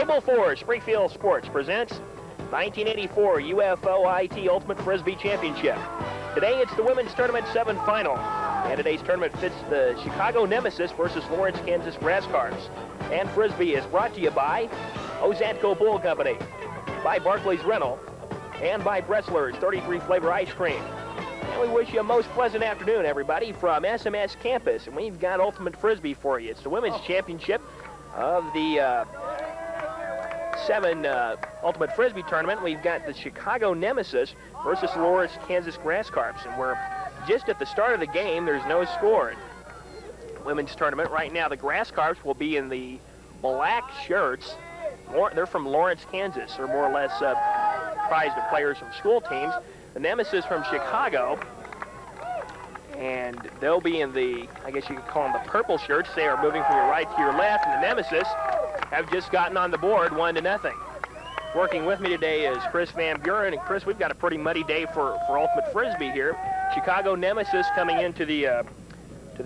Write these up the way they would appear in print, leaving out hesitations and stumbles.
Table 4, Springfield Sports presents 1984 UFO IT Ultimate Frisbee Championship. Today it's the Women's Tournament 7 Final, and today's tournament fits the Chicago Nemesis versus Lawrence, Kansas Grasscarps. And Frisbee is brought to you by Ozatco Bull Company, by Barclays Rental, and by Bressler's 33 flavor ice cream. And we wish you a most pleasant afternoon, everybody, from SMS Campus. And we've got Ultimate Frisbee for you. It's the Women's Championship of the 7 Ultimate Frisbee Tournament. We've got the Chicago Nemesis versus Lawrence, Kansas Grasscarps. And we're just at the start of the game. There's no score. Women's Tournament right now, the Grasscarps will be in the black shirts. They're from Lawrence, Kansas. They're more or less comprised of players from school teams. The Nemesis from Chicago, and they'll be in the, I guess you could call them the purple shirts. They are moving from your right to your left, and the Nemesis have just gotten on the board 1-0. Working with me today is Chris Van Buren, and Chris, we've got a pretty muddy day for Ultimate Frisbee here. Chicago Nemesis coming into the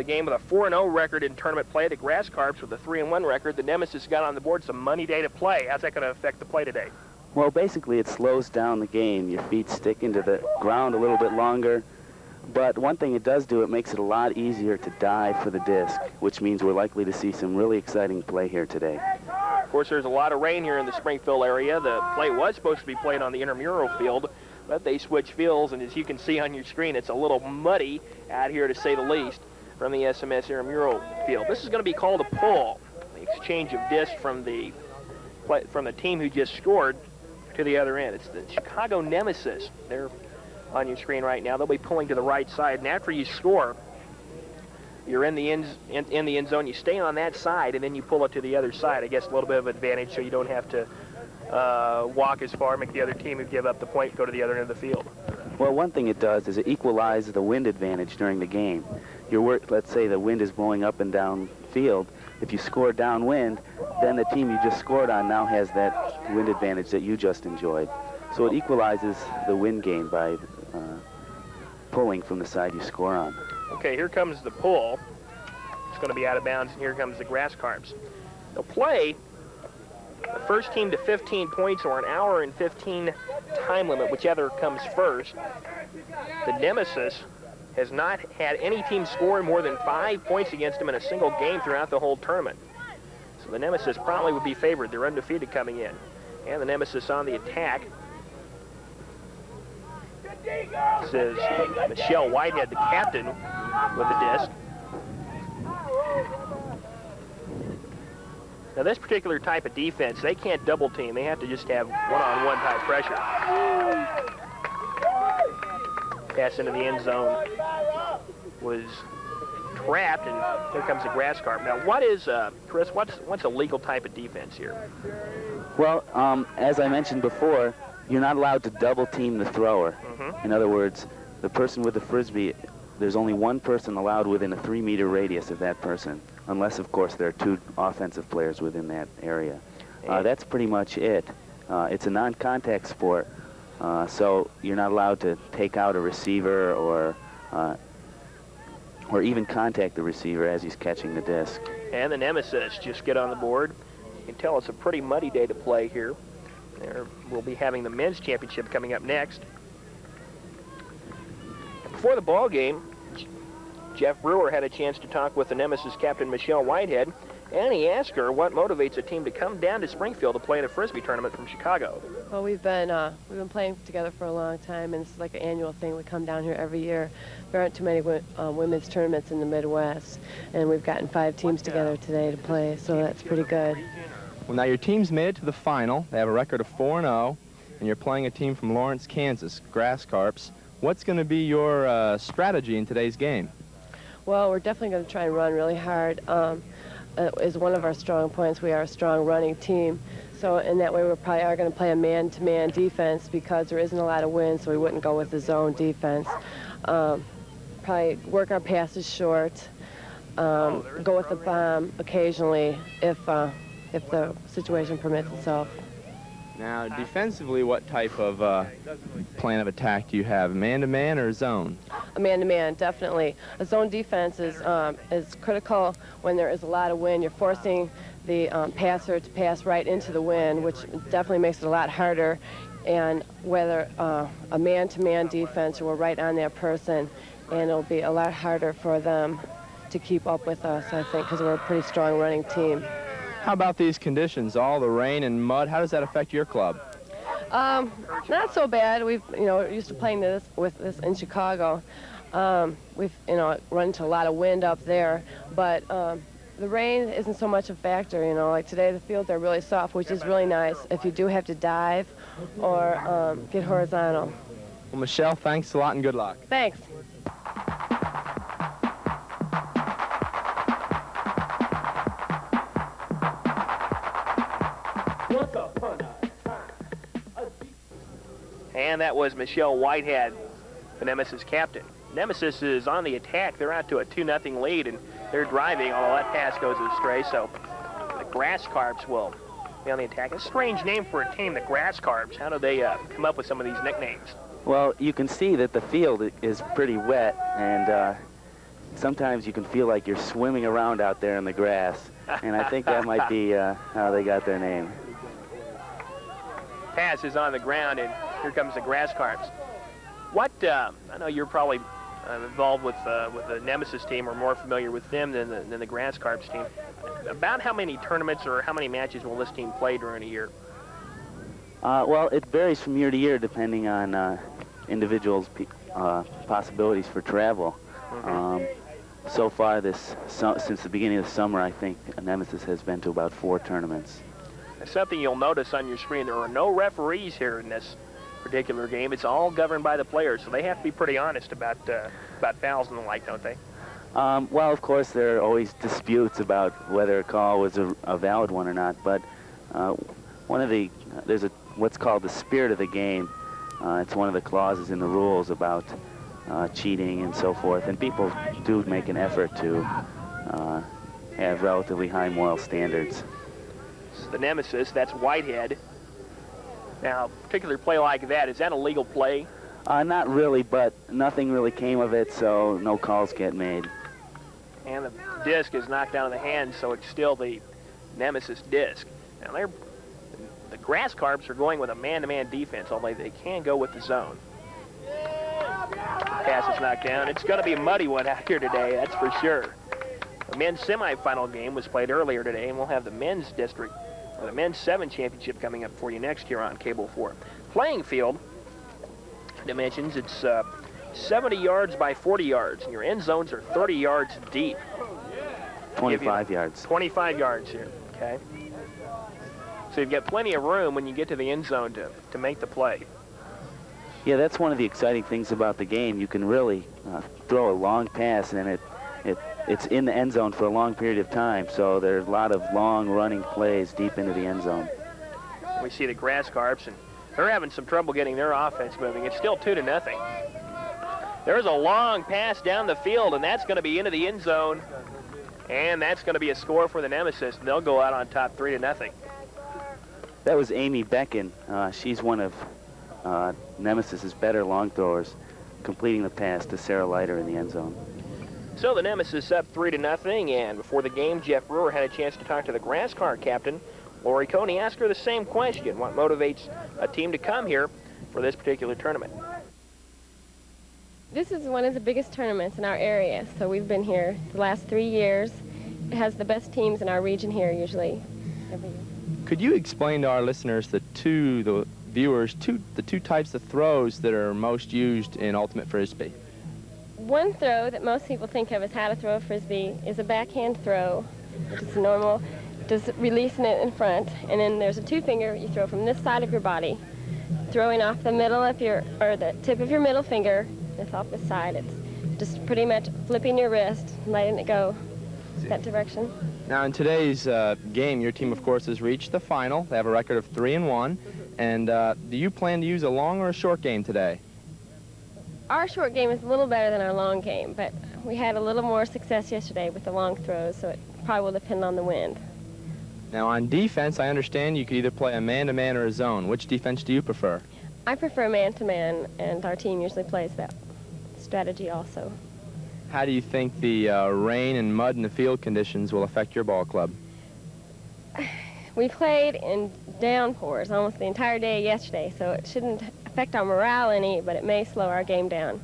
game with a 4-0 record in tournament play. The Grasscarps with a 3-1 record. The Nemesis got on the board. It's a money day to play. How's that going to affect the play today? Well, basically, it slows down the game. Your feet stick into the ground a little bit longer. But one thing it does do, it makes it a lot easier to dive for the disc, which means we're likely to see some really exciting play here today. Of course, there's a lot of rain here in the Springfield area. The play was supposed to be played on the intramural field, but they switched fields, and as you can see on your screen, it's a little muddy out here, to say the least, from the SMS intramural field. This is going to be called a pull, the exchange of discs from the team who just scored to the other end. It's the Chicago Nemesis. They're on your screen right now. They'll be pulling to the right side, and after you score, you're in the end zone. You stay on that side, and then you pull it to the other side. I guess a little bit of advantage, so you don't have to walk as far, make the other team who give up the point go to the other end of the field. Well, one thing it does is it equalizes the wind advantage during the game. Let's say the wind is blowing up and down field. If you score downwind, then the team you just scored on now has that wind advantage that you just enjoyed. So it equalizes the wind gain by pulling from the side you score on. Okay, here comes the pull. It's going to be out of bounds, and here comes the Grasscarps. They'll play the first team to 15 points or an hour and 15 time limit, whichever comes first. The Nemesis has not had any team score more than 5 points against them in a single game throughout the whole tournament. So the Nemesis probably would be favored. They're undefeated coming in. And the Nemesis on the attack. This is Michelle Whitehead, the captain, with the disc. Now this particular type of defense, they can't double team. They have to just have one-on-one type pressure. Pass into the end zone was trapped, and here comes the Grasscarp. Now what is, Chris, what's a legal type of defense here? Well, as I mentioned before, you're not allowed to double team the thrower. In other words, the person with the Frisbee, there's only one person allowed within a 3-meter radius of that person, unless, of course, there are 2 offensive players within that area. That's pretty much it. It's a non-contact sport, so you're not allowed to take out a receiver or even contact the receiver as he's catching the disc. And the Nemesis just get on the board. You can tell it's a pretty muddy day to play here. We'll be having the men's championship coming up next. Before the ball game, Jeff Brewer had a chance to talk with the Nemesis captain Michelle Whitehead, and he asked her what motivates a team to come down to Springfield to play in a Frisbee tournament from Chicago. Well, we've been playing together for a long time, and it's like an annual thing. We come down here every year. There aren't too many women's tournaments in the Midwest, and we've gotten 5 teams together today to play, so that's pretty good. Well, now your team's made it to the final. They have a record of 4-0, and you're playing a team from Lawrence, Kansas, Grasscarps. What's going to be your strategy in today's game? Well, we're definitely going to try and run really hard. Is one of our strong points. We are a strong running team. So in that way, we probably are going to play a man-to-man defense because there isn't a lot of wind, so we wouldn't go with the zone defense. Probably work our passes short, go with the bomb occasionally if the situation permits itself. Now, defensively, what type of plan of attack do you have, man-to-man or zone? A man-to-man, definitely. A zone defense is critical when there is a lot of wind. You're forcing the passer to pass right into the wind, which definitely makes it a lot harder. And whether a man-to-man defense, we're right on that person, and it'll be a lot harder for them to keep up with us, I think, because we're a pretty strong running team. How about these conditions, all the rain and mud? How does that affect your club? Not so bad. We've, used to playing with this in Chicago. We've, run into a lot of wind up there, but the rain isn't so much a factor, like today the fields are really soft, which is really nice if you do have to dive or get horizontal. Well, Michelle, thanks a lot and good luck. Thanks. And that was Michelle Whitehead, the Nemesis captain. Nemesis is on the attack. They're out to a 2-0 lead, and they're driving, although that pass goes astray, so the Grasscarps will be on the attack. A strange name for a team, the Grasscarps. How do they come up with some of these nicknames? Well, you can see that the field is pretty wet, and sometimes you can feel like you're swimming around out there in the grass, and I think that might be how they got their name. Pass is on the ground, and here comes the Grasscarps. What, I know you're probably involved with the Nemesis team, or more familiar with them than the Grasscarps team. About how many tournaments or how many matches will this team play during a year? Well, it varies from year to year depending on individuals' possibilities for travel. So far, since the beginning of the summer, I think Nemesis has been to about 4 tournaments. Something you'll notice on your screen, there are no referees here in this particular game. It's all governed by the players, so they have to be pretty honest about fouls and the like, don't they? Well, of course, there are always disputes about whether a call was a valid one or not, but there's what's called the spirit of the game. It's one of the clauses in the rules about cheating and so forth, and people do make an effort to have relatively high moral standards. The Nemesis, that's Whitehead. Now, a particular play like that, is that a legal play? Not really, but nothing really came of it, so no calls get made. And the disc is knocked out of the hand, so it's still the Nemesis disc. Now, the Grasscarps are going with a man-to-man defense, although they can go with the zone. Pass is knocked down. It's going to be a muddy one out here today, that's for sure. The men's semifinal game was played earlier today, and we'll have the men's district, or the men's 7 championship coming up for you next year on Cable 4. Playing field dimensions, it's 70 yards by 40 yards, and your end zones are 30 yards deep. 25 yards. 25 yards here, okay? So you've got plenty of room when you get to the end zone to make the play. Yeah, that's one of the exciting things about the game. You can really throw a long pass, and it's in the end zone for a long period of time, so there's a lot of long running plays deep into the end zone. We see the Grasscarps, and they're having some trouble getting their offense moving. It's still 2-0. There's a long pass down the field, and that's going to be into the end zone, and that's going to be a score for the Nemesis, and they'll go out on top 3-0. That was Amy Becken. She's one of Nemesis's better long throwers, completing the pass to Sarah Leiter in the end zone. So the Nemesis up 3-0, and before the game, Jeff Brewer had a chance to talk to the Grasscar captain, Lori Coney. Asked her the same question: what motivates a team to come here for this particular tournament? This is one of the biggest tournaments in our area, so we've been here the last 3 years. It has the best teams in our region here usually every year. Could you explain to our listeners, the viewers, the two types of throws that are most used in Ultimate Frisbee? One throw that most people think of as how to throw a Frisbee is a backhand throw, which is normal, just releasing it in front, and then there's a 2-finger you throw from this side of your body, throwing off the middle of the tip of your middle finger. It's off this side. It's just pretty much flipping your wrist, letting it go that direction. Now in today's game, your team of course has reached the final. They have a record of 3-1, and do you plan to use a long or a short game today? Our short game is a little better than our long game, but we had a little more success yesterday with the long throws, so it probably will depend on the wind. Now on defense, I understand you could either play a man-to-man or a zone. Which defense do you prefer? I prefer man-to-man, and our team usually plays that strategy also. How do you think the rain and mud and the field conditions will affect your ball club? We played in downpours almost the entire day yesterday, so it shouldn't affect our morale any, but it may slow our game down.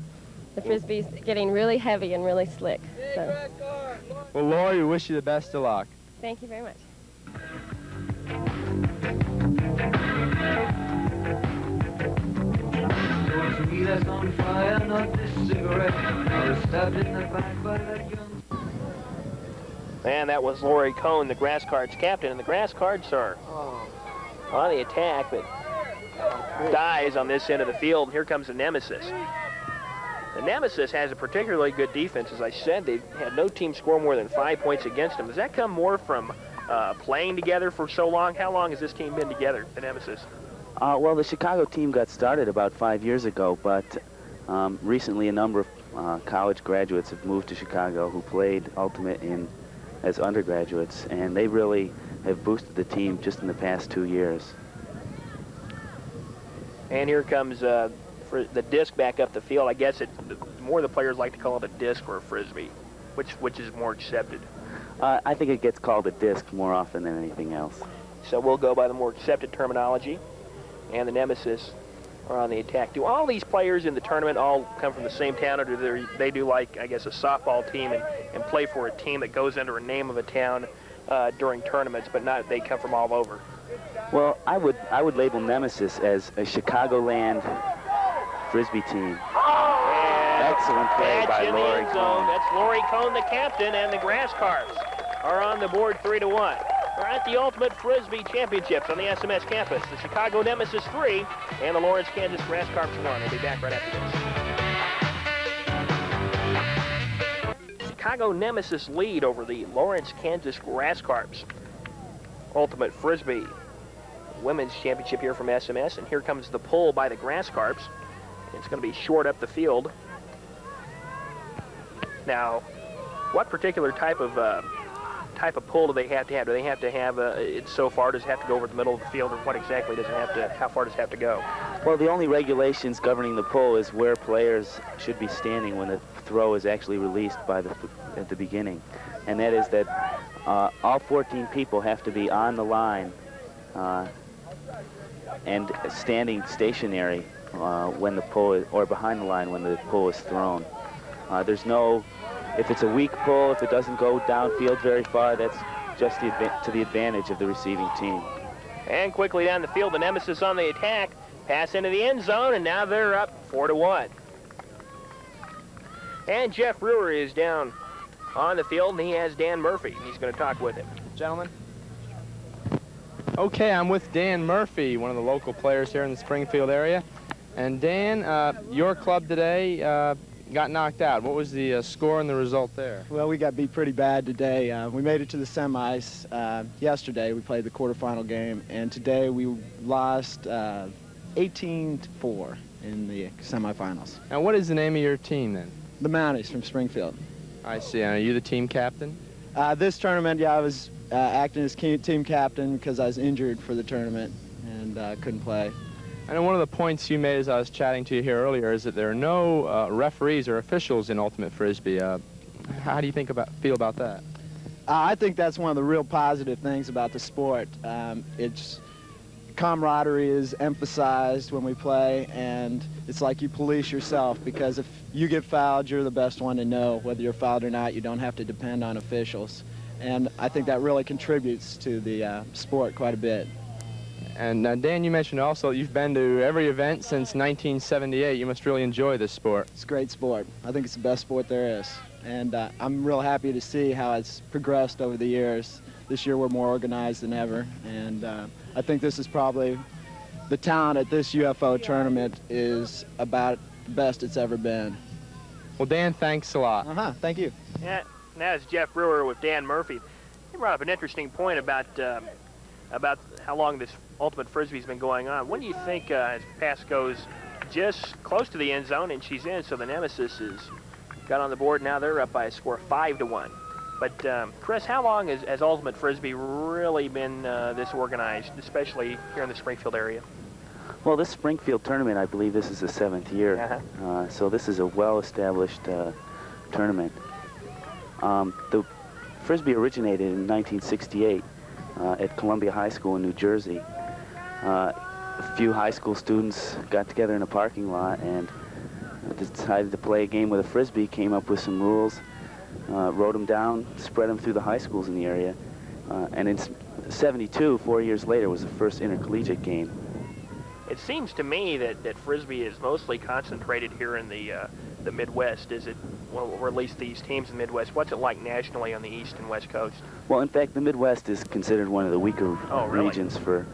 The Frisbee's getting really heavy and really slick. So. Well, Lori, we wish you the best of luck. Thank you very much. On fire, not this cigarette. I was stabbed in the back by that young... And that was Lori Cohn, the Grasscarps captain, and the Grasscarps are on the attack, but dies on this end of the field. Here comes the Nemesis. The Nemesis has a particularly good defense. As I said, they've had no team score more than 5 points against them. Does that come more from playing together for so long? How long has this team been together, the Nemesis? Well, the Chicago team got started about 5 years ago, but recently a number of college graduates have moved to Chicago who played Ultimate as undergraduates, and they really have boosted the team just in the past 2 years. And here comes for the disc back up the field. I guess more the players like to call it a disc or a Frisbee. Which is more accepted? I think it gets called a disc more often than anything else. So we'll go by the more accepted terminology. And the Nemesis are on the attack. Do all these players in the tournament all come from the same town, or do they do like, I guess, a softball team and play for a team that goes under a name of a town during tournaments, but not they come from all over? Well, I would label Nemesis as a Chicagoland Frisbee team. Excellent play by Lori Cohn. That's Lori Cohn, the captain, and the Grasscarps are on the board 3-1. We're at the Ultimate Frisbee Championships on the SMS campus. The Chicago Nemesis 3 and the Lawrence, Kansas Grasscarps 1. We'll be back right after this. Chicago Nemesis lead over the Lawrence, Kansas Grasscarps. Ultimate Frisbee Women's Championship here from SMS, and here comes the pull by the Grasscarps. It's going to be short up the field. Now, what particular type of pull do they have to have? Do they have to have it so far? Does it have to go over the middle of the field, or what exactly does it have to? How far does it have to go? Well, the only regulations governing the pull is where players should be standing when the throw is actually released at the beginning, and that is that all 14 people have to be on the line and standing stationary when the pull is, or behind the line when the pull is thrown. There's no. If it's a weak pull, if it doesn't go downfield very far, that's just to the advantage of the receiving team. And quickly down the field, the Nemesis on the attack. Pass into the end zone, and now they're up 4-1. And Jeff Brewer is down on the field, and he has Dan Murphy. He's going to talk with him. Gentlemen. Okay, I'm with Dan Murphy, one of the local players here in the Springfield area. And Dan, your club today got knocked out. What was the score and the result there? Well, we got beat pretty bad today. We made it to the semis yesterday. We played the quarterfinal game, and today we lost 18-4 in the semifinals. Now, what is the name of your team then? The Mounties from Springfield. I see. And are you the team captain? This tournament, yeah, I was acting as team captain because I was injured for the tournament and couldn't play. I know one of the points you made as I was chatting to you here earlier is that there are no referees or officials in Ultimate Frisbee. How do you feel about that? I think that's one of the real positive things about the sport. It's camaraderie is emphasized when we play, and it's like you police yourself, because if you get fouled, you're the best one to know whether you're fouled or not. You don't have to depend on officials, and I think that really contributes to the sport quite a bit. And Dan, you mentioned also that you've been to every event since 1978. You must really enjoy this sport. It's a great sport. I think it's the best sport there is. And I'm real happy to see how it's progressed over the years. This year we're more organized than ever. And I think this is probably, the talent at this UFO tournament is about the best it's ever been. Well, Dan, thanks a lot. Thank you. Yeah, that is Jeff Brewer with Dan Murphy. He brought up an interesting point about how long this Ultimate Frisbee's been going on. When do you think as pass goes just close to the end zone and she's in, so the Nemesis has got on the board. Now they're up by a score of 5-1. But Chris, how long has Ultimate Frisbee really been this organized, especially here in the Springfield area? Well, this Springfield tournament, I believe this is the 7th year. So this is a well-established tournament. The Frisbee originated in 1968 at Columbia High School in New Jersey. A few high school students got together in a parking lot and decided to play a game with a Frisbee, came up with some rules, wrote them down, spread them through the high schools in the area. And in '72, 4 years later, was the first intercollegiate game. It seems to me that Frisbee is mostly concentrated here in the Midwest. Is it, well, or at least these teams in the Midwest? What's it like nationally on the East and West Coast? Well, in fact, the Midwest is considered one of the weaker regions for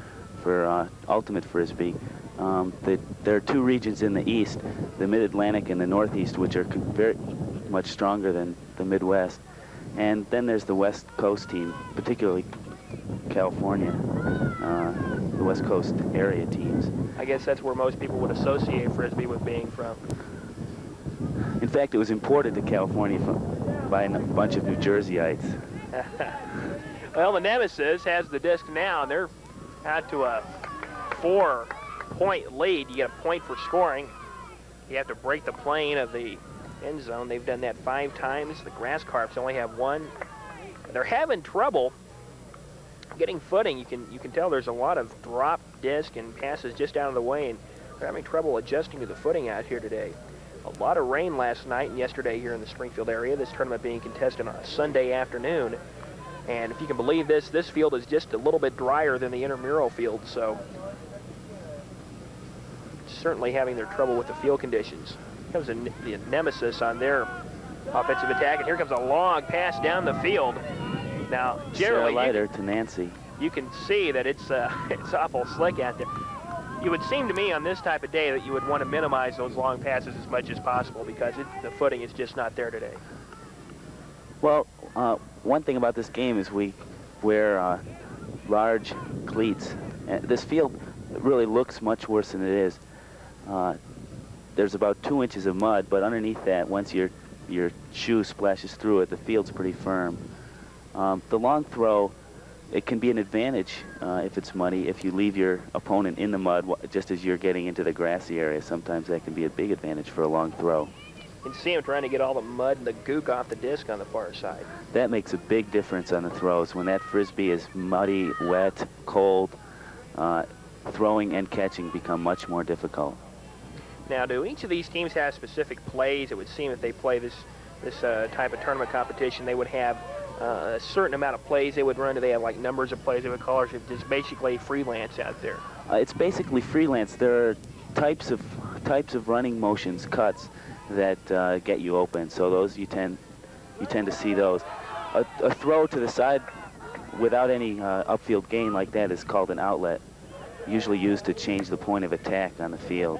ultimate Frisbee. There are two regions in the East, the Mid-Atlantic and the Northeast, which are very much stronger than the Midwest. And then there's the West Coast team, particularly California, the West Coast area teams. I guess that's where most people would associate Frisbee with being from. In fact, it was imported to California by a bunch of New Jerseyites. Well, the Nemesis has the disc now, and they're out to a 4-point lead. You get a point for scoring. You have to break the plane of the end zone. They've done that 5 times. The Grasscarps only have 1. They're having trouble getting footing. You can tell there's a lot of drop disc and passes just out of the way, and they're having trouble adjusting to the footing out here today. A lot of rain last night and yesterday here in the Springfield area. This tournament being contested on a Sunday afternoon. And if you can believe this field is just a little bit drier than the intramural field, so certainly having their trouble with the field conditions. Here comes the Nemesis on their offensive attack, and here comes a long pass down the field. Now, generally, to Nancy. You can see that it's awful slick out there. You would seem to me on this type of day that you would want to minimize those long passes as much as possible because the footing is just not there today. Well, one thing about this game is we wear large cleats. And this field really looks much worse than it is. There's about 2 inches of mud, but underneath that, once your shoe splashes through it, the field's pretty firm. The long throw, it can be an advantage if it's muddy. If you leave your opponent in the mud just as you're getting into the grassy area, sometimes that can be a big advantage for a long throw. You can see him trying to get all the mud and the gook off the disc on the far side. That makes a big difference on the throws. When that Frisbee is muddy, wet, cold, throwing and catching become much more difficult. Now, do each of these teams have specific plays? It would seem if they play this type of tournament competition, they would have a certain amount of plays they would run. Do they have like numbers of plays they would call, or is it just basically freelance out there? It's basically freelance. There are types of running motions, cuts, that get you open. So those you tend to see those. A throw to the side without any upfield gain like that is called an outlet, usually used to change the point of attack on the field.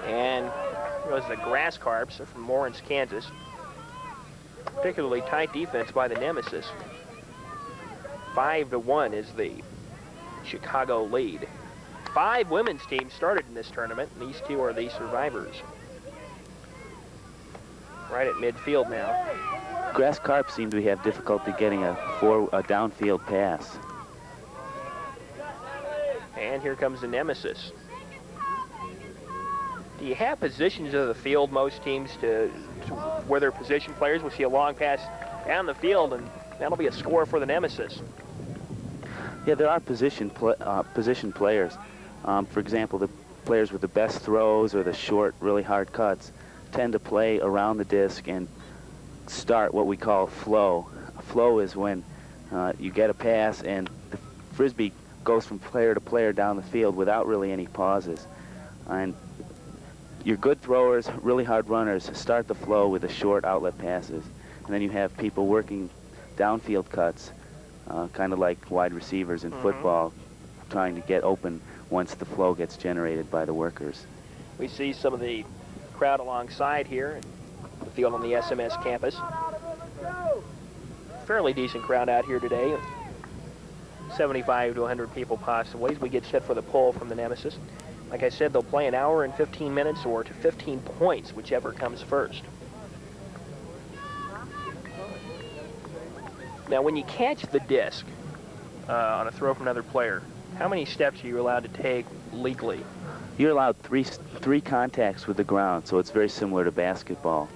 And here goes the Grasscarps. They're from Lawrence, Kansas. Particularly tight defense by the Nemesis. 5-1 is the Chicago lead. 5 women's teams started in this tournament, and these 2 are the survivors. Right at midfield now. Grasscarps seem to have difficulty getting a downfield pass. And here comes the Nemesis. Do you have positions of the field, most teams, to where they're position players? We'll see a long pass down the field, and that'll be a score for the Nemesis. Yeah, there are position players. For example, the players with the best throws or the short, really hard cuts tend to play around the disc and start what we call flow. A flow is when you get a pass and the Frisbee goes from player to player down the field without really any pauses. And your good throwers, really hard runners, start the flow with the short outlet passes. And then you have people working downfield cuts, kind of like wide receivers in football, trying to get open once the flow gets generated by the workers. We see some of the crowd alongside here, the field on the SMS campus. Fairly decent crowd out here today. 75 to 100 people possibly as we get set for the pull from the Nemesis. Like I said, they'll play an hour and 15 minutes or to 15 points, whichever comes first. Now, when you catch the disc on a throw from another player, how many steps are you allowed to take legally? You're allowed three contacts with the ground, so it's very similar to basketball.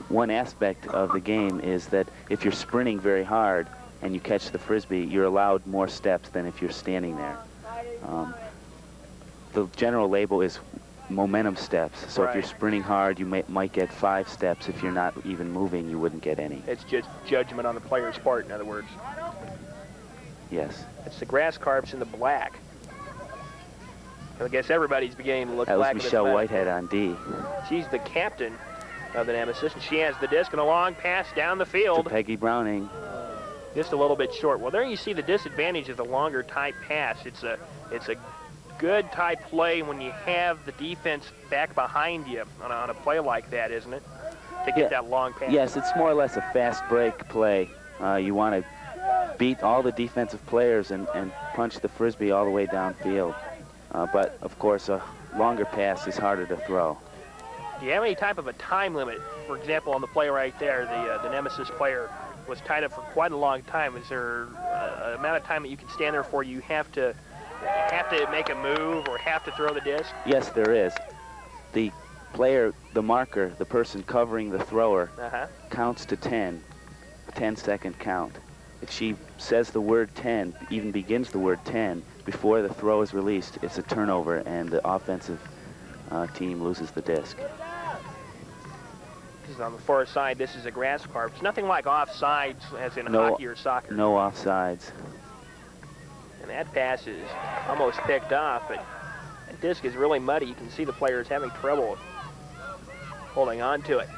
one aspect of the game is that if you're sprinting very hard and you catch the Frisbee, you're allowed more steps than if you're standing there. The general label is momentum steps. So if you're sprinting hard, you might get 5 steps. If you're not even moving, you wouldn't get any. It's just judgment on the player's part, in other words. Yes. It's the Grasscarps in the black. I guess everybody's beginning to look that black. That was Michelle Whitehead on D. She's the captain of the Nemesis, and she has the disc and a long pass down the field. To Peggy Browning. Just a little bit short. Well, there you see the disadvantage of the longer type pass. It's a good type play when you have the defense back behind you on a play like that, isn't it? To get that long pass. Yes, it's more or less a fast break play. You want to beat all the defensive players and punch the Frisbee all the way downfield. But, of course, a longer pass is harder to throw. Do you have any type of a time limit? For example, on the play right there, the Nemesis player was tied up for quite a long time. Is there an amount of time that you can stand there for? You have to make a move or have to throw the disc? Yes, there is. The player, the marker, the person covering the thrower, counts to 10, a 10-second count. If she says the word 10, even begins the word 10, before the throw is released, it's a turnover, and the offensive team loses the disc. This is on the far side. This is a Grasscarps. Nothing like offsides as in hockey or soccer. No offsides. And that pass is almost picked off, but that disc is really muddy. You can see the players having trouble holding on to it.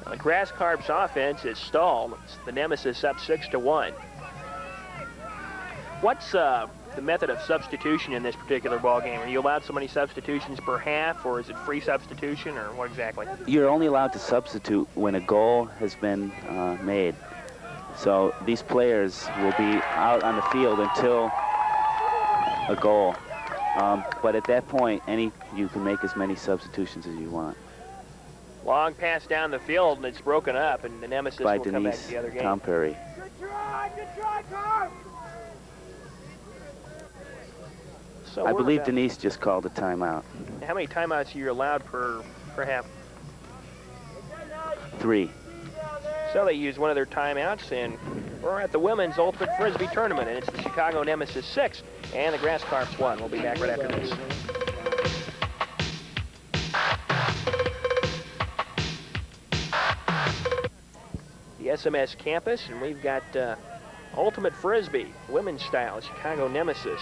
Now, the Grasscarps offense is stalled. It's the Nemesis up 6-1. What's the method of substitution in this particular ball game? Are you allowed so many substitutions per half, or is it free substitution, or what exactly? You're only allowed to substitute when a goal has been made. So these players will be out on the field until a goal. But at that point, you can make as many substitutions as you want. Long pass down the field, and it's broken up, and the Nemesis will come back to the other game. Tom Perry. Good try, Carp! So I believe Denise just called a timeout. How many timeouts are you allowed per half? 3. So they use one of their timeouts, and we're at the women's Ultimate Frisbee tournament, and it's the Chicago Nemesis 6 and the Grasscarps 1. We'll be back right after this. The SMS campus, and we've got Ultimate Frisbee, women's style, Chicago Nemesis,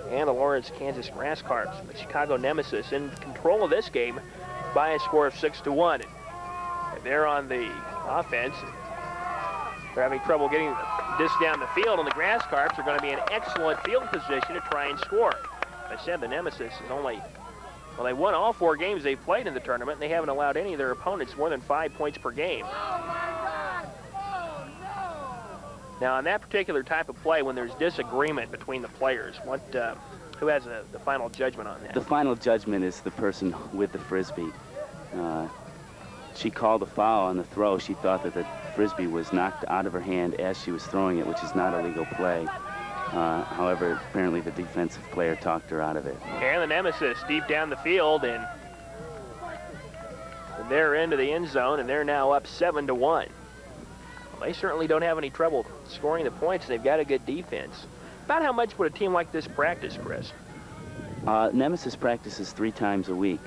and the Lawrence, Kansas Grasscarps. The Chicago Nemesis in control of this game by a score of 6-1. And they're on the offense. They're having trouble getting this down the field, and the Grasscarps are going to be in excellent field position to try and score. As I said, the Nemesis is only, well, they won all 4 games they've played in the tournament, and they haven't allowed any of their opponents more than 5 points per game. Now, on that particular type of play, when there's disagreement between the players, who has the final judgment on that? The final judgment is the person with the Frisbee. She called a foul on the throw. She thought that the Frisbee was knocked out of her hand as she was throwing it, which is not a legal play. However, apparently the defensive player talked her out of it. And the Nemesis deep down the field, and they're into the end zone, and they're now up 7-1. Well, they certainly don't have any trouble scoring the points. They've got a good defense. About how much would a team like this practice, Chris? Nemesis practices 3 times a week.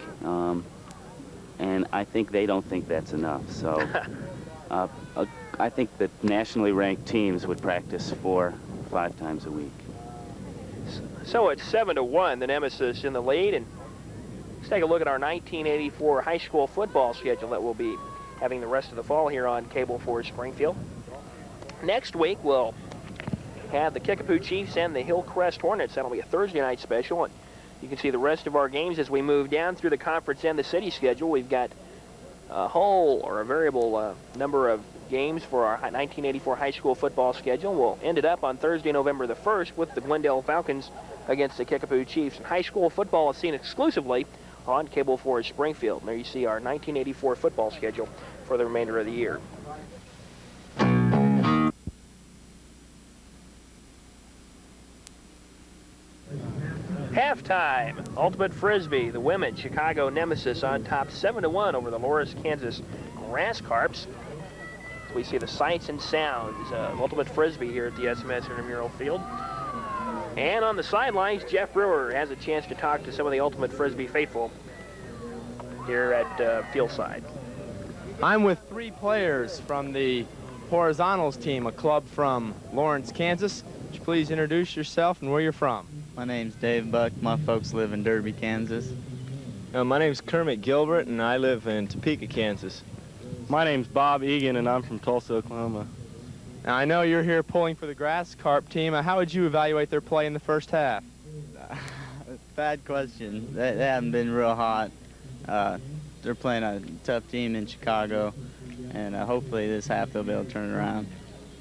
And I think they don't think that's enough. So I think that nationally ranked teams would practice 4 or 5 times a week. So it's 7-1, the Nemesis in the lead. And let's take a look at our 1984 high school football schedule that we'll be having the rest of the fall here on Cable 4 Springfield. Next week, we'll have the Kickapoo Chiefs and the Hillcrest Hornets. That'll be a Thursday night special. And you can see the rest of our games as we move down through the conference and the city schedule. We've got a whole or a variable number of games for our 1984 high school football schedule. We'll end it up on Thursday, November the 1st with the Glendale Falcons against the Kickapoo Chiefs. And high school football is seen exclusively on Cable 4 Springfield. And there you see our 1984 football schedule for the remainder of the year. Halftime, Ultimate Frisbee, the women, Chicago Nemesis on top 7-1 over the Lawrence, Kansas Grasscarps. We see the sights and sounds of Ultimate Frisbee here at the SMS Intramural Field. And on the sidelines, Jeff Brewer has a chance to talk to some of the Ultimate Frisbee faithful here at Fieldside. I'm with 3 players from the Horizontals team, a club from Lawrence, Kansas. Would you please introduce yourself and where you're from? My name's Dave Buck. My folks live in Derby, Kansas. My name's Kermit Gilbert, and I live in Topeka, Kansas. My name's Bob Egan, and I'm from Tulsa, Oklahoma. Now, I know you're here pulling for the Grasscarp team. How would you evaluate their play in the first half? Bad question. They haven't been real hot. They're playing a tough team in Chicago, and hopefully this half they'll be able to turn it around.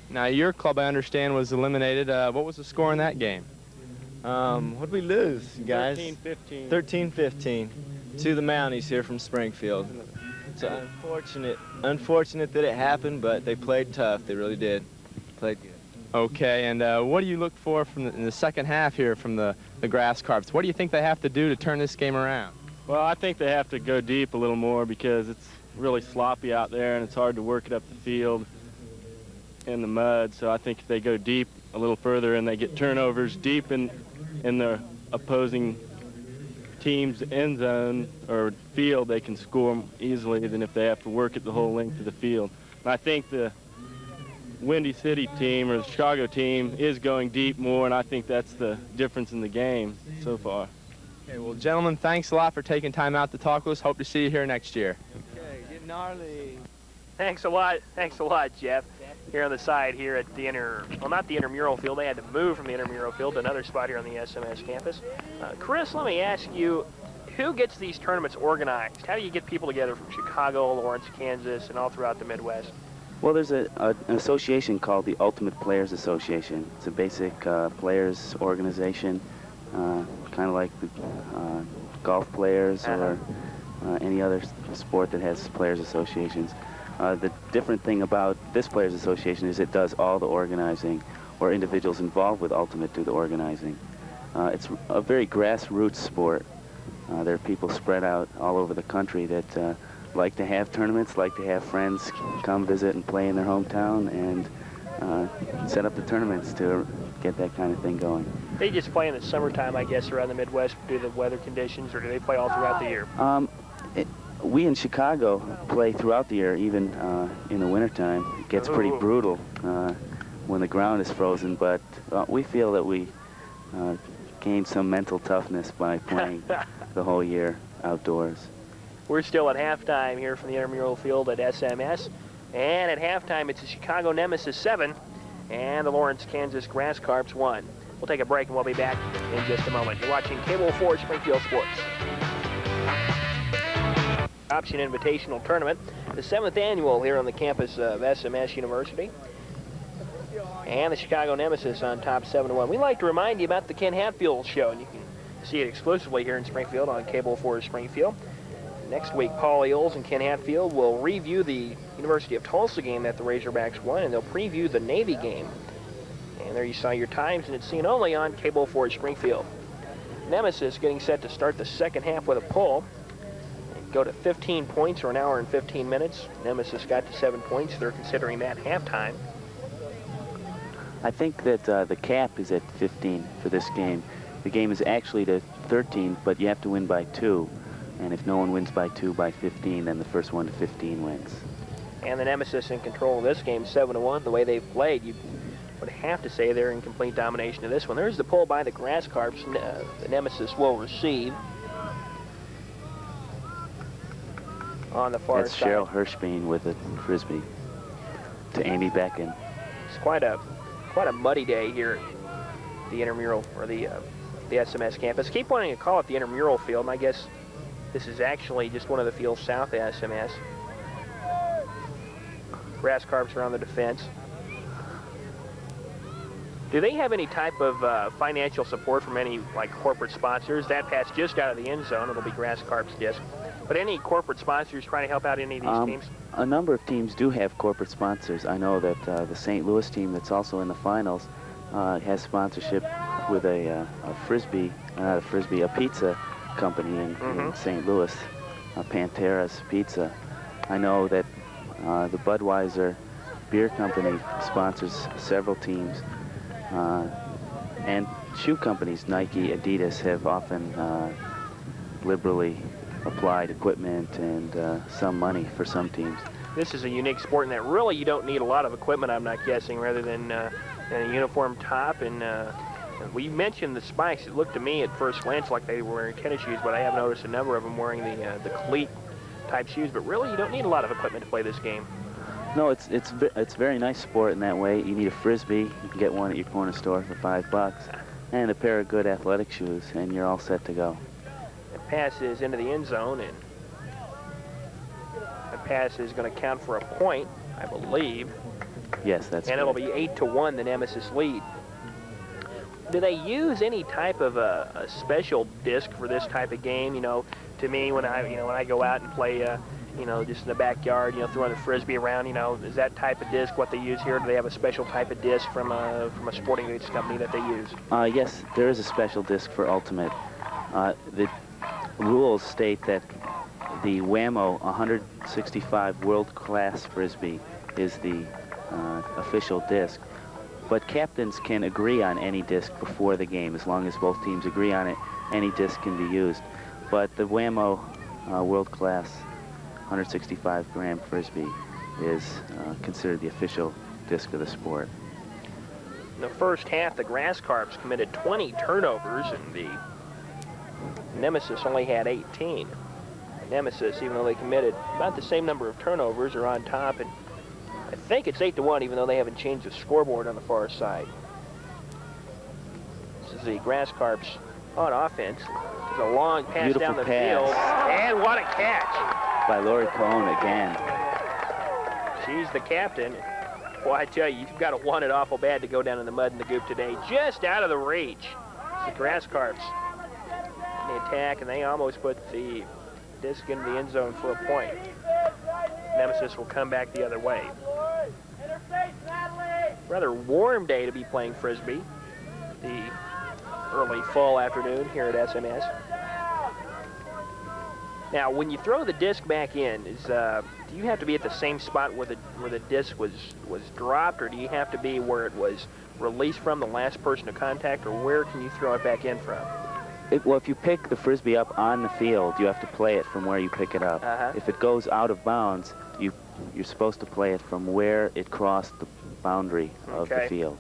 Now, your club, I understand, was eliminated. What was the score in that game? What did we lose, guys? 13-15. 13-15 to the Mounties here from Springfield. It's unfortunate that it happened, but they played tough. They really did. Played good. Okay, and what do you look for in the second half here from the Grasscarps? What do you think they have to do to turn this game around? Well, I think they have to go deep a little more because it's really sloppy out there and it's hard to work it up the field in the mud. So I think if they go deep a little further and they get turnovers deep in the opposing team's end zone or field, they can score them easily than if they have to work it the whole length of the field. And I think the Windy City team or the Chicago team is going deep more, and I think that's the difference in the game so far. Okay, well, gentlemen, thanks a lot for taking time out to talk with us. Hope to see you here next year. Okay, get gnarly. Thanks a lot, Jeff. Here on the side here at the not the intramural field. They had to move from the intramural field to another spot here on the SMS campus. Chris, let me ask you, who gets these tournaments organized? How do you get people together from Chicago, Lawrence, Kansas, and all throughout the Midwest? Well, there's an association called the Ultimate Players Association. It's a basic players organization, kind of like the golf players or any other sport that has players associations. The different thing about this Players Association is it does all the organizing, or individuals involved with Ultimate do the organizing. It's a very grassroots sport. There are people spread out all over the country that like to have tournaments, like to have friends come visit and play in their hometown and set up the tournaments to get that kind of thing going. They just play in the summertime, I guess, around the Midwest due to the weather conditions, or do they play all throughout the year? We in Chicago play throughout the year, even in the wintertime. It gets pretty brutal when the ground is frozen, but we feel that we gain some mental toughness by playing the whole year outdoors. We're still at halftime here from the intramural field at SMS, and at halftime it's the Chicago Nemesis 7 and the Lawrence, Kansas Grasscarps 1. We'll take a break and we'll be back in just a moment. You're watching Cable 4 Springfield Sports. Option Invitational Tournament, the 7th annual here on the campus of SMS University. And the Chicago Nemesis on top 7-1. We'd like to remind you about the Ken Hatfield Show, and you can see it exclusively here in Springfield on Cable 4 Springfield. Next week, Paul Eels and Ken Hatfield will review the University of Tulsa game that the Razorbacks won, and they'll preview the Navy game. And there you saw your times, and it's seen only on Cable 4 Springfield. Nemesis getting set to start the second half with a pull. Go to 15 points or an hour and 15 minutes. Nemesis got to 7 points. They're considering that halftime. I think that the cap is at 15 for this game. The game is actually to 13, but you have to win by 2. And if no one wins by 2 by 15, then the first one to 15 wins. And the Nemesis in control of this game, 7-1. The way they've played, you would have to say they're in complete domination of this one. There's the pull by the Grasscarps. The Nemesis will receive. On the far That's side. Cheryl Hirschbein with a frisbee to Amy Becken. It's quite a muddy day here at the intramural, or the SMS campus. Keep wanting to call it the intramural field, and I guess this is actually just one of the fields south of SMS. Grasscarps are on the defense. Do they have any type of financial support from any corporate sponsors? That pass just out of the end zone. It'll be Grasscarps disc. But any corporate sponsors trying to help out any of these teams? A number of teams do have corporate sponsors. I know that the St. Louis team that's also in the finals has sponsorship with a frisbee, not a frisbee, a pizza company in St. Louis, Pantera's Pizza. I know that the Budweiser beer company sponsors several teams, and shoe companies, Nike, Adidas, have often liberally applied equipment and some money for some teams. This is a unique sport in that really you don't need a lot of equipment, I'm not guessing, rather than a uniform top. And we mentioned the spikes. It looked to me at first glance like they were wearing tennis shoes, but I have noticed a number of them wearing the cleat type shoes. But really, you don't need a lot of equipment to play this game. No, it's a very nice sport in that way. You need a frisbee. You can get one at your corner store for $5, and a pair of good athletic shoes, and you're all set to go. The pass is into the end zone, and the pass is going to count for a point, I believe. Yes, that's and right. It'll be 8-1, the Nemesis lead. Do they use any type of a special disc for this type of game? You know, to me, when I go out and play, just in the backyard, throwing the frisbee around, is that type of disc what they use here? Do they have a special type of disc from a sporting goods company that they use? Yes, there is a special disc for Ultimate. The rules state that the WAMO 165 world-class frisbee is the official disc. But captains can agree on any disc before the game. As long as both teams agree on it, any disc can be used. But the WAMO world-class 165-gram frisbee is considered the official disc of the sport. In the first half, the Grasscarps committed 20 turnovers, and the Nemesis only had 18. The Nemesis, even though they committed about the same number of turnovers, are on top, and I think it's 8-1, even though they haven't changed the scoreboard on the far side. This is the Grasscarps on offense. There's a long pass Beautiful down the pass. field, and what a catch by Lori Cohn again. She's the captain. Boy, I tell you, you've got to want it awful bad to go down in the mud and the goop today. Just out of the reach. It's the Grasscarps in the attack, and they almost put the disc into the end zone for a point. Nemesis will come back the other way. Rather warm day to be playing frisbee. The early fall afternoon here at SMS. Now, when you throw the disc back in, do you have to be at the same spot where the disc was dropped, or do you have to be where it was released from, the last person to contact, or where can you throw it back in from? Well, if you pick the frisbee up on the field, you have to play it from where you pick it up. If it goes out of bounds, you're supposed to play it from where it crossed the boundary of the field.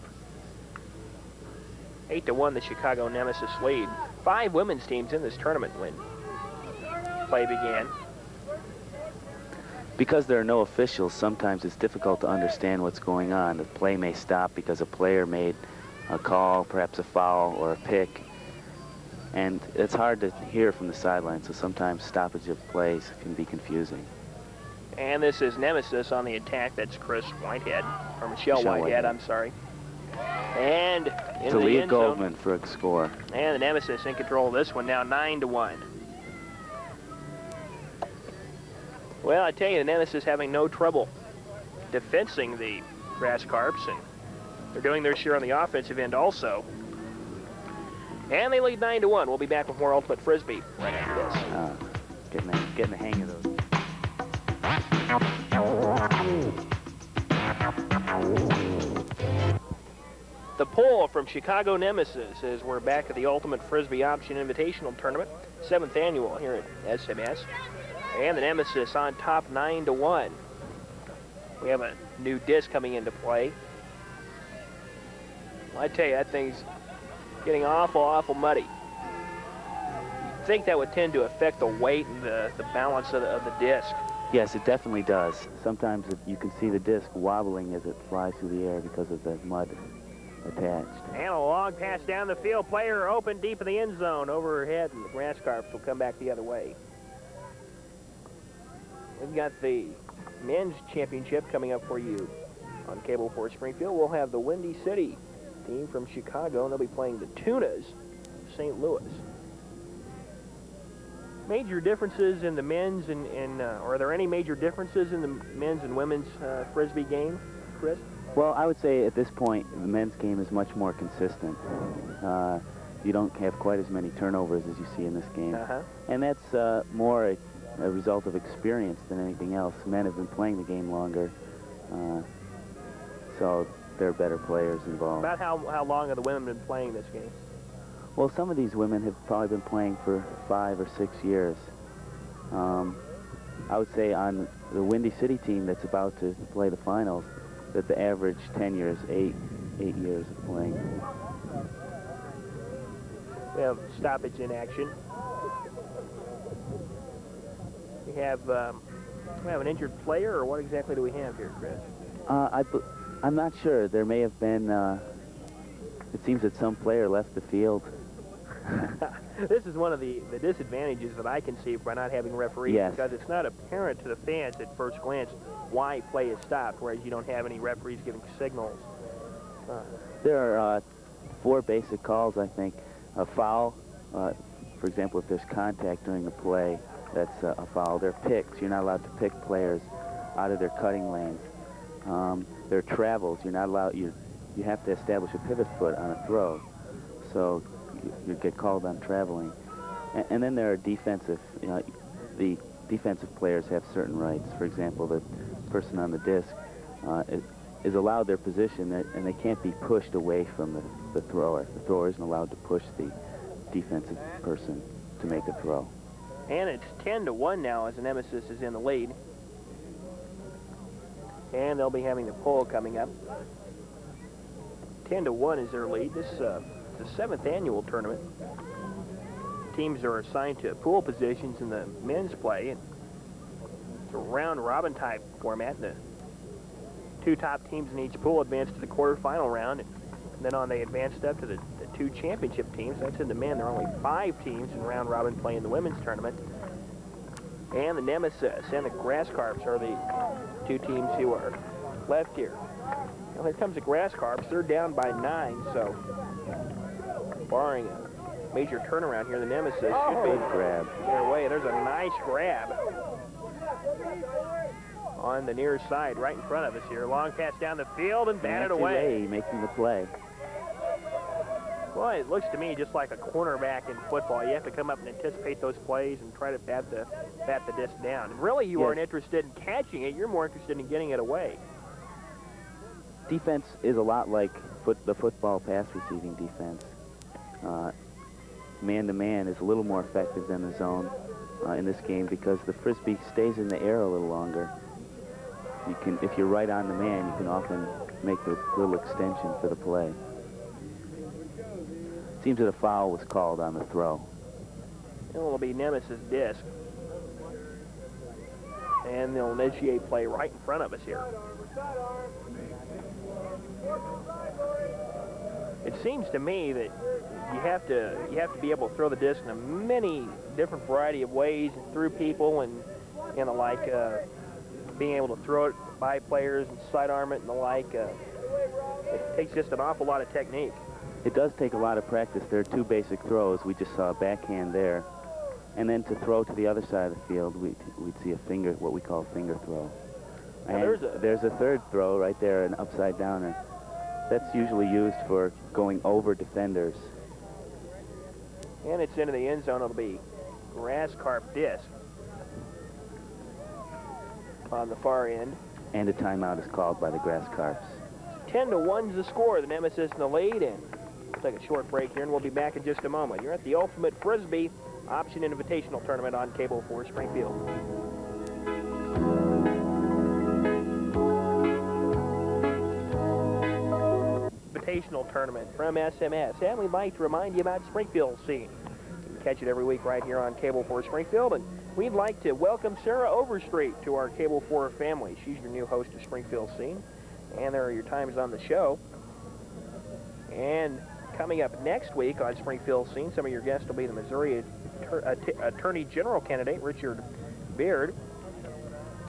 8-1, the Chicago Nemesis lead. 5 women's teams in this tournament when play began. Because there are no officials, sometimes it's difficult to understand what's going on. The play may stop because a player made a call, perhaps a foul or a pick. And it's hard to hear from the sideline, so sometimes stoppage of plays can be confusing. And this is Nemesis on the attack. That's Chris Whitehead, or Michelle Whitehead, I'm sorry. And into the end zone. Goldman for a score. And the Nemesis in control of this one now, 9-1. Well, I tell you, the Nemesis having no trouble defensing the Grasscarps, and they're doing their share on the offensive end also. And they lead 9-1. We'll be back with more Ultimate Frisbee right after this. Getting the hang of those. The poll from Chicago Nemesis is we're back at the Ultimate Frisbee Option Invitational Tournament, 7th annual here at SMS. And the Nemesis on top 9-1. We have a new disc coming into play. Well, I tell you, that thing's getting awful muddy. You'd think that would tend to affect the weight and the balance of the disc. Yes, it definitely does. Sometimes you can see the disc wobbling as it flies through the air because of the mud attached. And a long pass down the field. Player open deep in the end zone overhead, and the Grasscarps will come back the other way. We've got the men's championship coming up for you on Cable for Springfield. We'll have the Windy City team from Chicago, and they'll be playing the Tunas of St. Louis. Major differences in the men's and are there any major differences in the men's and women's Frisbee game, Chris? Well, I would say at this point, the men's game is much more consistent. You don't have quite as many turnovers as you see in this game. And that's more a result of experience than anything else. Men have been playing the game longer, so there are better players involved. About how long have the women been playing this game? Well, some of these women have probably been playing for 5 or 6 years. I would say on the Windy City team that's about to play the finals, that the average tenure is 8 years of playing. We have stoppage in action. We have an injured player, or what exactly do we have here, Chris? I'm not sure. There may have been, it seems that some player left the field. This is one of the disadvantages that I can see by not having referees, yes. Because it's not apparent to the fans at first glance why play is stopped, whereas you don't have any referees giving signals. There are 4 basic calls, I think. A foul, for example, if there's contact during the play, that's a foul. There are picks. You're not allowed to pick players out of their cutting lanes. There are travels. You're not allowed. You have to establish a pivot foot on a throw, so you get called on traveling. And then there are defensive. The defensive players have certain rights. For example, the person on the disc is allowed their position, and they can't be pushed away from the thrower. The thrower isn't allowed to push the defensive person to make a throw. And it's 10-1 now as the Nemesis is in the lead. And they'll be having the poll coming up. 10-1 is their lead. This is the 7th annual tournament. Teams are assigned to pool positions in the men's play. And it's a round-robin type format. The 2 top teams in each pool advance to the quarterfinal round. And then on, they advanced up to the 2 championship teams. That's in the men. There are only 5 teams in round-robin play in the women's tournament. And the Nemesis and the Grasscarps are the 2 teams who are left here. Well, here comes the Grasscarps. They're down by 9, so barring a major turnaround here, the Nemesis should be grab their way. There's a nice grab on the near side, right in front of us here. Long pass down the field and batted away. Making the play. Well, it looks to me just like a cornerback in football. You have to come up and anticipate those plays and try to bat the disc down. Really, you aren't interested in catching it. You're more interested in getting it away. Defense is a lot like the football pass receiving defense. Man-to-man is a little more effective than the zone in this game because the Frisbee stays in the air a little longer. If you're right on the man, you can often make the little extension for the play. Seems that a foul was called on the throw. It'll be Nemesis disc. And they'll initiate play right in front of us here. It seems to me that you have to be able to throw the disc in a many different variety of ways through people and the like, being able to throw it by players and sidearm it and the like. It takes just an awful lot of technique. It does take a lot of practice. There are 2 basic throws. We just saw a backhand there. And then to throw to the other side of the field, we'd see a finger, what we call a finger throw. And there's a 3rd throw right there, an upside downer. That's usually used for going over defenders. And it's into the end zone. It'll be Grasscarp disc on the far end. And a timeout is called by the Grasscarps. 10-1's the score. The Nemesis in the lead, and we'll take a short break here, and we'll be back in just a moment. You're at the Ultimate Frisbee Option Invitational Tournament on Cable 4 Springfield. Invitational Tournament from SMS, and we'd like to remind you about Springfield's scene. You can catch it every week right here on Cable 4 Springfield, and we'd like to welcome Sarah Overstreet to our Cable 4 family. She's your new host of Springfield's scene, and there are your times on the show. And coming up next week on Springfield's scene, some of your guests will be the Missouri Attorney General candidate, Richard Beard,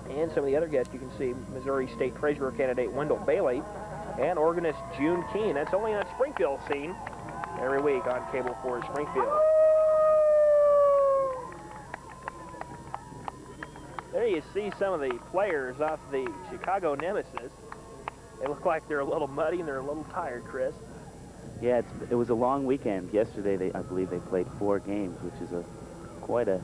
and some of the other guests you can see, Missouri State Treasurer candidate Wendell Bailey, and organist June Keene. That's only on Springfield's scene every week on Cable 4 Springfield. There you see some of the players off the Chicago Nemesis. They look like they're a little muddy and they're a little tired, Chris. Yeah, it was a long weekend. Yesterday, I believe they played 4 games, which is quite a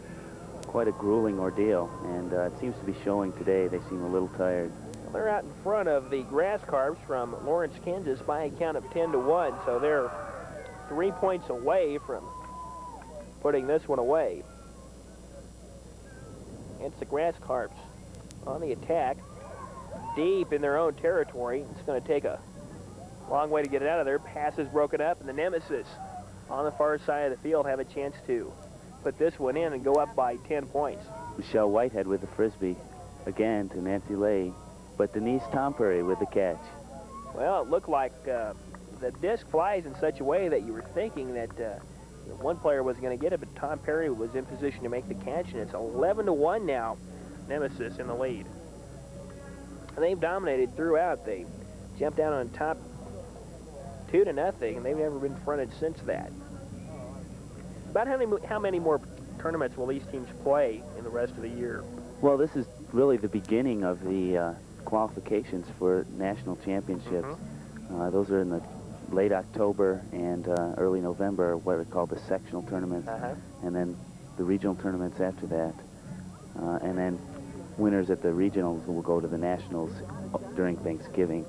grueling ordeal. And it seems to be showing today. They seem a little tired. Well, they're out in front of the Grasscarps from Lawrence, Kansas by a count of 10-1. So they're 3 points away from putting this one away. It's the Grasscarps on the attack, deep in their own territory. It's going to take a long way to get it out of there. Pass is broken up, and the Nemesis on the far side of the field have a chance to put this one in and go up by 10 points. Michelle Whitehead with the Frisbee again to Nancy Lay, but Denise Tomperry with the catch. Well, it looked like the disc flies in such a way that you were thinking that one player was going to get it, but Tom Perry was in position to make the catch, and it's 11-1 now. Nemesis in the lead. And they've dominated throughout. They jumped out on top 2-0, and they've never been fronted since that. About how many more tournaments will these teams play in the rest of the year? Well, this is really the beginning of the qualifications for national championships. Those are in the late October and early November, what are called the sectional tournaments, and then the regional tournaments after that. And then winners at the regionals will go to the nationals during Thanksgiving.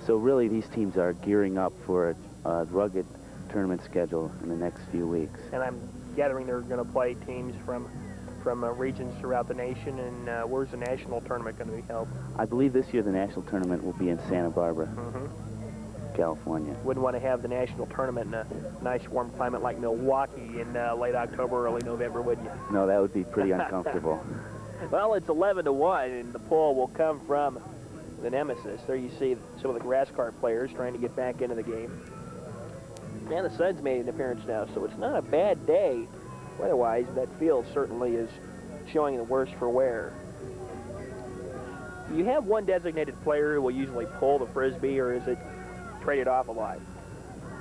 So really these teams are gearing up for a rugged tournament schedule in the next few weeks. And I'm gathering they're going to play teams from regions throughout the nation. And where's the national tournament going to be held? I believe this year the national tournament will be in Santa Barbara, California. Wouldn't want to have the national tournament in a nice warm climate like Milwaukee in late October, early November, would you? No, that would be pretty uncomfortable. Well, it's 11-1, and the pull will come from the Nemesis. There you see some of the Grasscarp players trying to get back into the game. And the Suns made an appearance now, so it's not a bad day. Otherwise, that field certainly is showing the worst for wear. You have one designated player who will usually pull the Frisbee, or is it traded off a lot?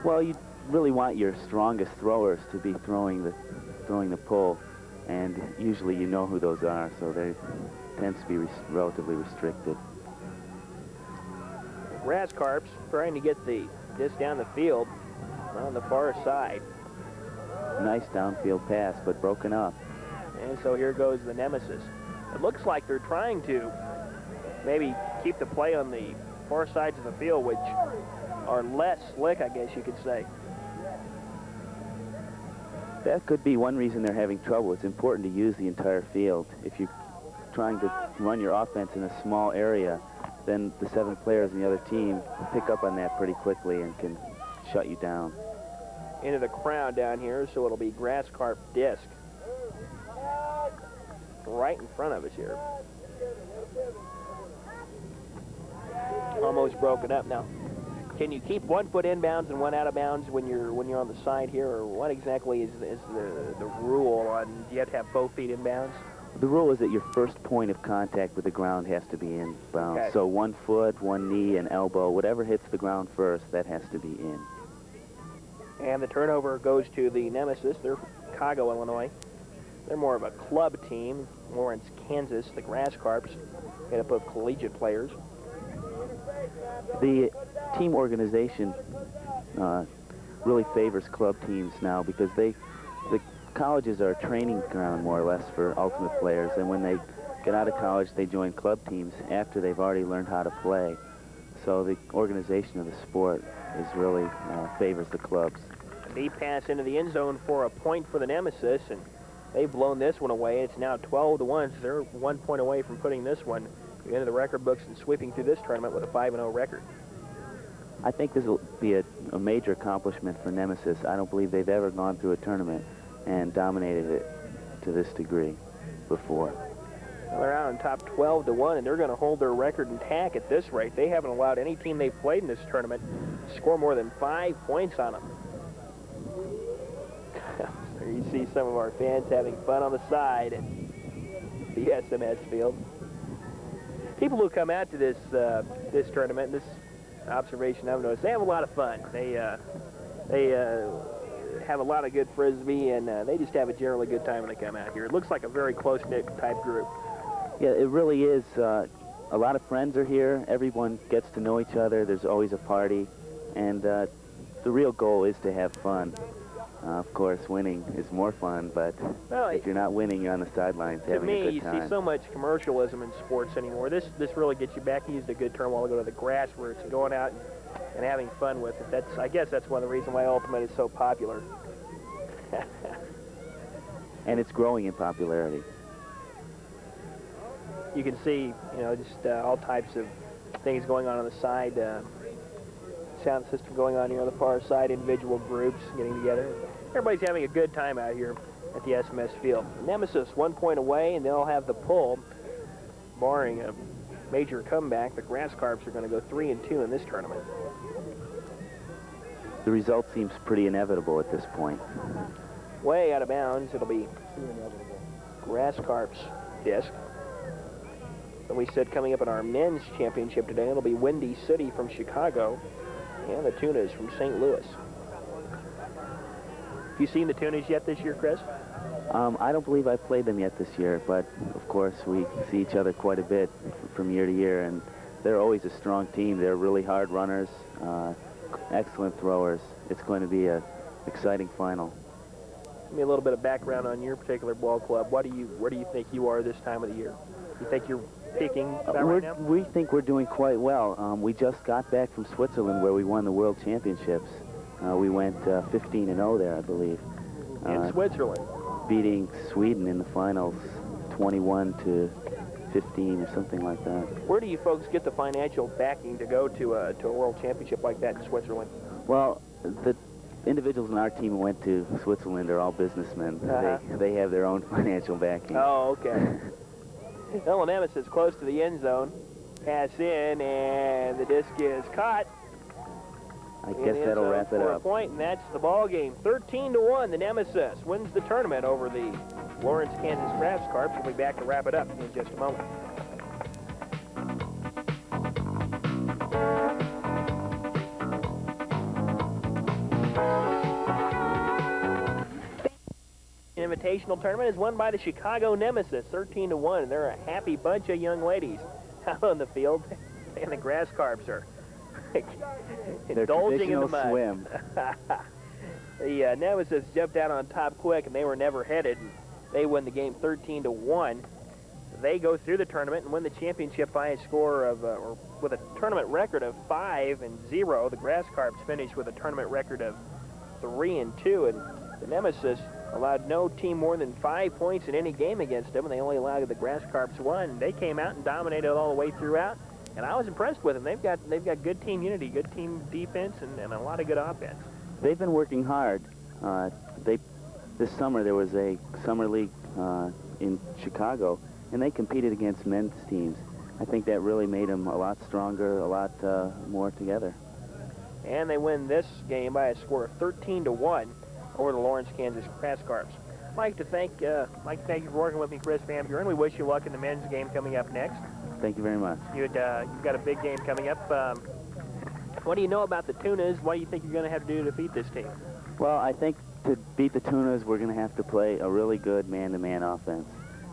Well, you really want your strongest throwers to be throwing the pull, and usually you know who those are, so they tends to be relatively restricted. Grasscarps trying to get this down the field on the far side. Nice downfield pass, but broken up. And so here goes the Nemesis. It looks like they're trying to maybe keep the play on the far sides of the field, which are less slick, I guess you could say. That could be one reason they're having trouble. It's important to use the entire field. If you're trying to run your offense in a small area, then the 7 players in the other team pick up on that pretty quickly and can shut you down. Into the crowd down here, so it'll be Grasscarp disc right in front of us here. Almost broken up now. Can you keep 1 foot inbounds and 1 out of bounds when you're on the side here, or what exactly is the rule on? Do you have to have both feet inbounds? The rule is that your first point of contact with the ground has to be inbounds. Okay. So 1 foot, 1 knee, and elbow, whatever hits the ground first, that has to be in. And the turnover goes to the Nemesis. They're from Chicago, Illinois. They're more of a club team. Lawrence, Kansas, the Grasscarps, made up of collegiate players. The team organization really favors club teams now because the colleges are a training ground more or less for ultimate players, and when they get out of college they join club teams after they've already learned how to play. So the organization of the sport is really favors the clubs. A deep pass into the end zone for a point for the Nemesis, and they've blown this one away. It's now 12-1, so they're 1 point away from putting this one into the record books and sweeping through this tournament with a 5-0 record. I think this will be a major accomplishment for Nemesis. I don't believe they've ever gone through a tournament and dominated it to this degree before. Well, they're out on top 12-1, and they're going to hold their record intact at this rate. They haven't allowed any team they've played in this tournament to score more than 5 points on them. There you see some of our fans having fun on the side at the SMS field. People who come out to this tournament, this observation I've noticed, they have a lot of fun. They have a lot of good Frisbee, and they just have a generally good time when they come out here. It looks like a very close-knit type group. Yeah, it really is. a lot of friends are here. Everyone gets to know each other. There's always a party. And the real goal is to have fun. Of course, winning is more fun, but well, if you're not winning, you're on the sidelines having a good time. To me, you see so much commercialism in sports anymore. This really gets you back. You used a good term a while ago, to the grassroots, and going out and having fun with it. I guess that's one of the reasons why Ultimate is so popular. And it's growing in popularity. You can see, just all types of things going on the side. Sound system going on here on the far side, individual groups getting together. Everybody's having a good time out here at the SMS field. Nemesis 1 point away, and they'll have the pull. Barring a major comeback, the Grasscarps are going to go 3-2 in this tournament. The result seems pretty inevitable at this point. Way out of bounds, it'll be Grasscarps disc. And we said coming up in our men's championship today, it'll be Windy City from Chicago and the Tunas from St. Louis. Have you seen the Tunas yet this year, Chris? I don't believe I've played them yet this year, but of course we see each other quite a bit from year to year, and they're always a strong team. They're really hard runners, excellent throwers. It's going to be an exciting final. Give me a little bit of background on your particular ball club. Where do you think you are this time of the year? You think you're peaking about right now? We think we're doing quite well. We just got back from Switzerland where we won the World Championships. We went 15-0 there, I believe. In Switzerland. Beating Sweden in the finals 21-15 or something like that. Where do you folks get the financial backing to go to a World Championship like that in Switzerland? Well, the individuals in our team who went to Switzerland are all businessmen. They have their own financial backing. Oh, okay. Well, Nemesis close to the end zone. Pass in, and the disc is caught. I guess that'll wrap it for up. A point, and that's the ball game. 13-1, the Nemesis wins the tournament over the Lawrence, Kansas Grasscarps. We'll be back to wrap it up in just a moment. Invitational tournament is won by the Chicago Nemesis, 13-1, and they're a happy bunch of young ladies out on the field, and the Grasscarps are indulging in the mud. Swim. The Nemesis jumped out on top quick, and they were never headed. They win the game 13-1. They go through the tournament and win the championship by a score of, or with a tournament record of 5-0. The Grasscarps finished with a tournament record of 3-2, and the Nemesis allowed no team more than 5 points in any game against them, and they only allowed the Grasscarps 1. They came out and dominated all the way throughout, and I was impressed with them. They've got good team unity, good team defense, and a lot of good offense. They've been working hard. This summer there was a summer league in Chicago, and they competed against men's teams. I think that really made them a lot stronger, a lot more together. And they win this game by a score of 13-1 over the Lawrence, Kansas Grasscarps. I'd like to thank you for working with me, Chris Van Buren. We wish you luck in the men's game coming up next. Thank you very much. You've got a big game coming up. What do you know about the Tunas? What do you think you're going to have to do to defeat this team? Well, I think to beat the Tunas, we're going to have to play a really good man-to-man offense.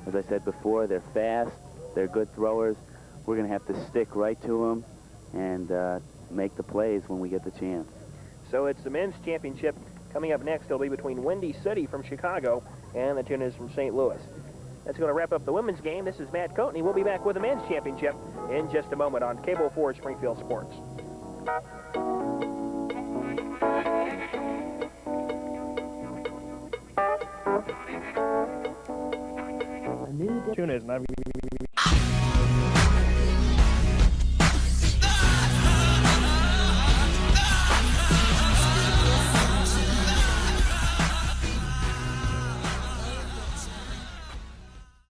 As I said before, they're fast, they're good throwers. We're going to have to stick right to them and make the plays when we get the chance. So it's the men's championship coming up next. It'll be between Windy City from Chicago and the Tunas from St. Louis. That's going to wrap up the women's game. This is Matt Coatney. We'll be back with the men's championship in just a moment on Cable 4 Springfield Sports. Tunas, and I've